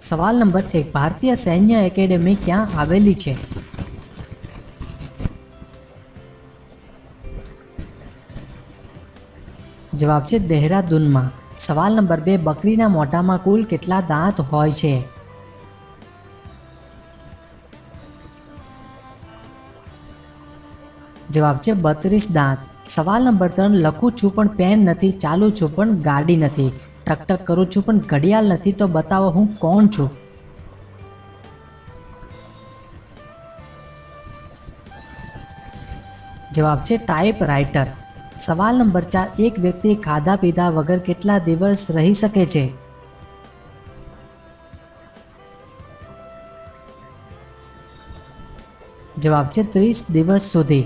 સવાલ નંબર 1, ભારતીય સૈન્ય એકેડેમી ક્યાં આવેલી છે? જવાબ છે દહેરાદૂનમાં. સવાલ નંબર 2, બકરીના મોઢામાં કુલ કેટલા દાંત હોય છે? જવાબ છે 32 દાંત. સવાલ નંબર 3, લખું છું પણ પેન નથી, ચાલું છું પણ ગાડી નથી, ટકટક કરું છું પણ ઘડિયાળ નથી, તો બતાવો હું કોણ છું? જવાબ છે ટાઈપ રાઇટર. સવાલ નંબર 4, એક વ્યક્તિ ખાધા પીધા વગર કેટલા દિવસ રહી શકે છે? જવાબ છે 30 દિવસ સુધી.